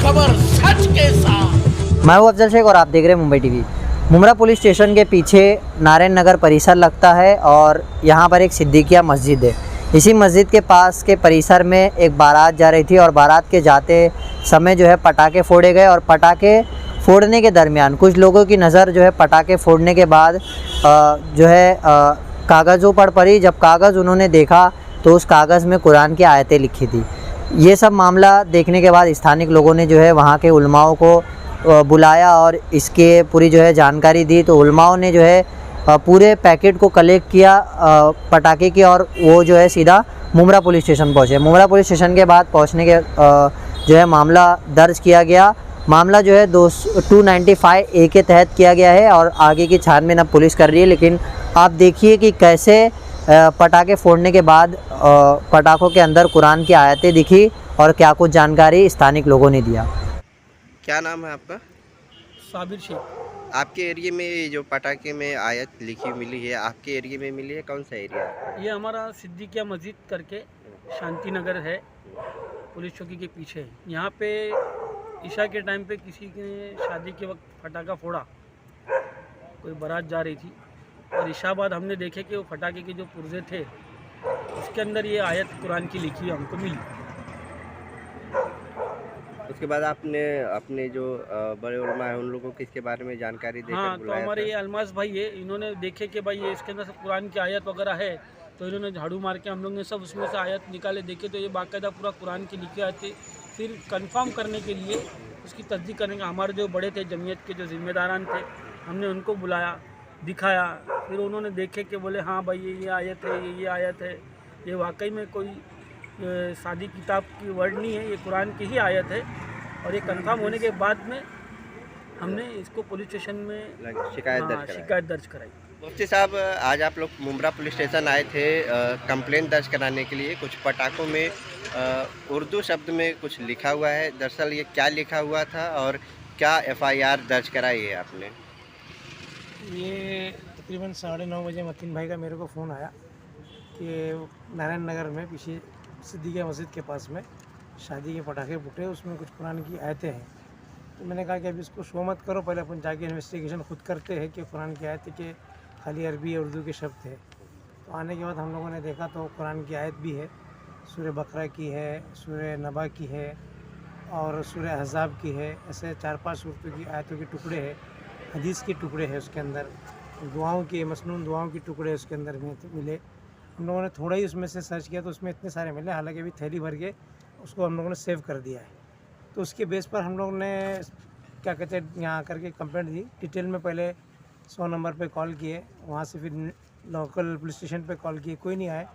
खबर सच के साथ। मैं हूं अफजल शेख और आप देख रहे हैं Mumbai TV. Mumbra police station के पीछे नारायण नगर परिसर लगता है और यहाँ पर एक सिद्दीकिया मस्जिद है। इसी मस्जिद के पास के परिसर में एक बारात जा रही थी और बारात के जाते समय जो है पटाखे फोड़े गए और पटाखे फोड़ने के दरमियान कुछ लोगों की नज़र जो है पटाखे फोड़ने के बाद कागज़ों पर पड़ी। जब कागज़ उन्होंने देखा तो उस कागज़ में कुरान की आयतें लिखी थी। ये सब मामला देखने के बाद स्थानिक लोगों ने जो है वहाँ के उलमाओं को बुलाया और इसके पूरी जो है जानकारी दी। तो उलमाओं ने जो है पूरे पैकेट को कलेक्ट किया पटाखे की और वो जो है सीधा मुमरा पुलिस स्टेशन पहुँचे। मुमरा पुलिस स्टेशन के बाद पहुँचने के जो है मामला दर्ज किया गया। मामला जो है 295 ए के तहत किया गया है और आगे की छानबीन अब पुलिस कर रही है। लेकिन आप देखिए कि कैसे पटाखे फोड़ने के बाद पटाखों के अंदर कुरान की आयतें दिखी और क्या कुछ जानकारी स्थानिक लोगों ने दिया। क्या नाम है आपका? साबिर शेख। आपके एरिया में ये जो पटाखे में आयत लिखी मिली है, आपके एरिया में मिली है? कौन सा एरिया है? ये हमारा सिद्दीकिया मस्जिद करके शांति नगर है, पुलिस चौकी के पीछे है। यहाँ पे ईशा के टाइम पे किसी ने शादी के वक्त फटाका फोड़ा, कोई बारात जा रही थी और ईशा बाद हमने देखे कि वो फटाके के जो पुर्जे थे उसके अंदर ये आयत कुरान की लिखी हमको मिली। उसके बाद आपने अपने जो बड़े उलमा है उन लोगों को इसके बारे में जानकारी देकर हाँ, तो बुलाया हमारे था? ये अलमास भाई है, इन्होंने देखे कि भाई ये इसके अंदर सब कुरान की आयत वगैरह है, तो इन्होंने झाड़ू मार के हम लोग ने सब उसमें से आयत निकाले, देखे तो ये बाकायदा पूरा कुरान की लिखी आती। फिर कंफर्म करने के लिए उसकी तस्दीक करने का हमारे जो बड़े थे जमीयत के जो जिम्मेदारान थे, हमने उनको बुलाया, दिखाया। फिर उन्होंने देखे कि बोले हाँ भाई ये आयत है, ये आयत है, ये वाकई में कोई सादी किताब की वर्ड नहीं है, ये कुरान की ही आयत है। और ये कंफर्म होने के बाद में हमने इसको पुलिस स्टेशन में शिकायत दर्ज कराई। मुफ्ती साहब, आज आप लोग मुमरा पुलिस स्टेशन आए थे कंप्लेंट दर्ज कराने के लिए। कुछ पटाखों में उर्दू शब्द में कुछ लिखा हुआ है, दरअसल ये क्या लिखा हुआ था और क्या FIR दर्ज कराई है आपने? ये तकरीबन 9:30 बजे मतीन भाई का मेरे को फ़ोन आया कि नारायण नगर में पीछे सिद्दीकिया मस्जिद के पास में शादी के पटाखे फूटे, उसमें कुछ कुरान की आयतें हैं। तो मैंने कहा कि अभी इसको शो मत करो, पहले अपन जाके इन्वेस्टिगेशन खुद करते हैं कि कुरान की आयतें के खाली अरबी या उर्दू के शब्द थे। तो आने के बाद हम लोगों ने देखा तो कुरान की आयत भी है, सूरह बकरा की है, सूरह नबा की है और सूरह अहज़ाब की है। ऐसे 4-5 सूरतों की आयतों के टुकड़े हैं, हदीस के टुकड़े हैं उसके अंदर, दुआओं के मसनून दुआओं के टुकड़े उसके अंदर मिले। हम लोगों ने थोड़ा ही उसमें से सर्च किया तो उसमें इतने सारे मिले, हालांकि अभी थैली भर के उसको हम लोगों ने सेव कर दिया है। तो उसके बेस पर हम लोग ने क्या कहते हैं यहाँ आकर के कंप्लेंट दी। डिटेल में पहले 100 नंबर पे कॉल किए, वहाँ से फिर लोकल पुलिस स्टेशन पे कॉल किए, कोई नहीं आए।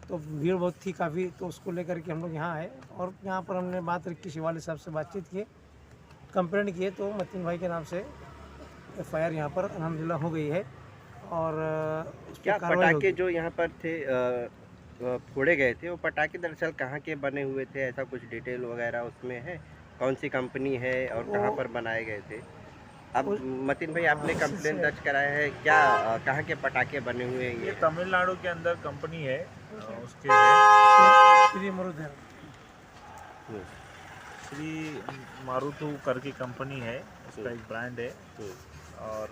तो भीड़ बहुत थी काफ़ी, तो उसको लेकर के हम लोग यहाँ आए और यहाँ पर हमने बात रखी, शिवाली साहब से बातचीत की, कंप्लेंट किए। तो मतीन भाई के नाम से FIR यहाँ पर अल्हम्दुलिल्लाह हो गई है। और क्या पटाखे जो यहाँ पर थे फोड़े गए थे, वो पटाखे दरअसल कहाँ के बने हुए थे? ऐसा कुछ डिटेल वगैरह उसमें है? कौन सी कंपनी है और कहाँ पर बनाए गए थे? अब मतीन भाई, आपने कंप्लेंट दर्ज कराया है, क्या कहाँ के पटाखे बने हुए हैं? ये तमिलनाडु के अंदर कंपनी है, उसके श्री मारुतु करके कंपनी है, उसका एक ब्रांड है और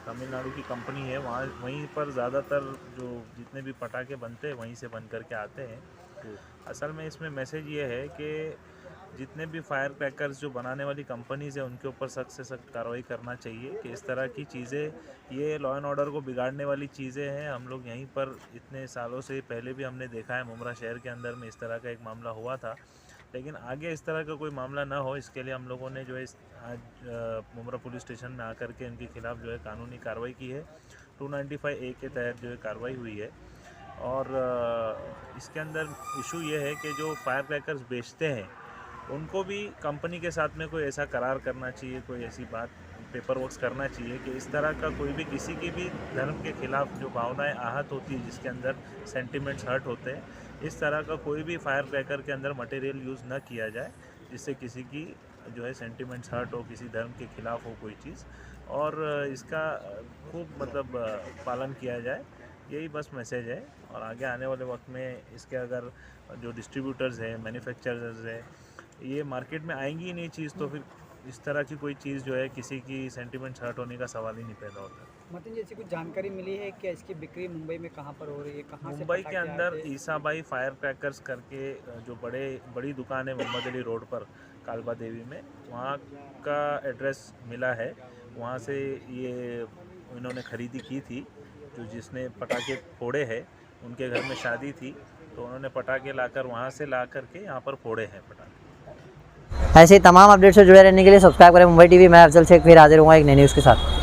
तमिलनाडु की कंपनी है। वहीं पर ज़्यादातर जो जितने भी पटाखे बनते हैं वहीं से बन करके आते हैं। असल में इसमें मैसेज ये है कि जितने भी फायर क्रैकर्स जो बनाने वाली कंपनीज़ है उनके ऊपर सख्त से सख्त कार्रवाई करना चाहिए कि इस तरह की चीज़ें, ये लॉ एंड ऑर्डर को बिगाड़ने वाली चीज़ें हैं। हम लोग यहीं पर इतने सालों से पहले भी हमने देखा है, मुमरा शहर के अंदर में इस तरह का एक मामला हुआ था, लेकिन आगे इस तरह का कोई मामला ना हो इसके लिए हम लोगों ने जो है आज मुमरा पुलिस स्टेशन में आकर के इनके खिलाफ़ जो है कानूनी कार्रवाई की है। 295 ए के तहत जो है कार्रवाई हुई है। और इसके अंदर इशू ये है कि जो फायर क्रैकर्स बेचते हैं उनको भी कंपनी के साथ में कोई ऐसा करार करना चाहिए, कोई ऐसी बात पेपर वर्क्स करना चाहिए कि इस तरह का कोई भी किसी की भी धर्म के खिलाफ जो भावनाएं आहत होती है, जिसके अंदर सेंटिमेंट्स हर्ट होते हैं, इस तरह का कोई भी फायर क्रैकर के अंदर मटेरियल यूज़ न किया जाए जिससे किसी की जो है सेंटिमेंट्स हर्ट हो, किसी धर्म के खिलाफ हो कोई चीज़, और इसका खूब मतलब पालन किया जाए, यही बस मैसेज है। और आगे आने वाले वक्त में इसके अगर जो डिस्ट्रीब्यूटर्स हैं, मैन्युफैक्चरर्स हैं, ये मार्केट में आएंगी ही नहीं चीज़, तो फिर इस तरह की कोई चीज़ जो है किसी की सेंटिमेंट हर्ट होने का सवाल ही नहीं पैदा होता। मतलब जैसे कुछ जानकारी मिली है कि इसकी बिक्री मुंबई में कहाँ पर हो रही है, कहाँ से मुंबई के पटाखे अंदर आते हैं? ईसाबाई फायर क्रैकर्स करके जो बड़ी दुकान है मोहम्मद अली रोड पर कालबा देवी में, वहाँ का एड्रेस मिला है। वहाँ से ये इन्होंने ख़रीदी की थी। जो जिसने पटाखे फोड़े हैं उनके घर में शादी थी, तो उन्होंने पटाखे लाकर वहाँ से ला करके यहाँ पर फोड़े हैं पटाखे। ऐसे ही तमाम अपडेट से जुड़े रहने के लिए सब्सक्राइब करें मुंबई टीवी। मैं अफजल शेख फिर हाजिर हूँ एक नई न्यूज़ के साथ।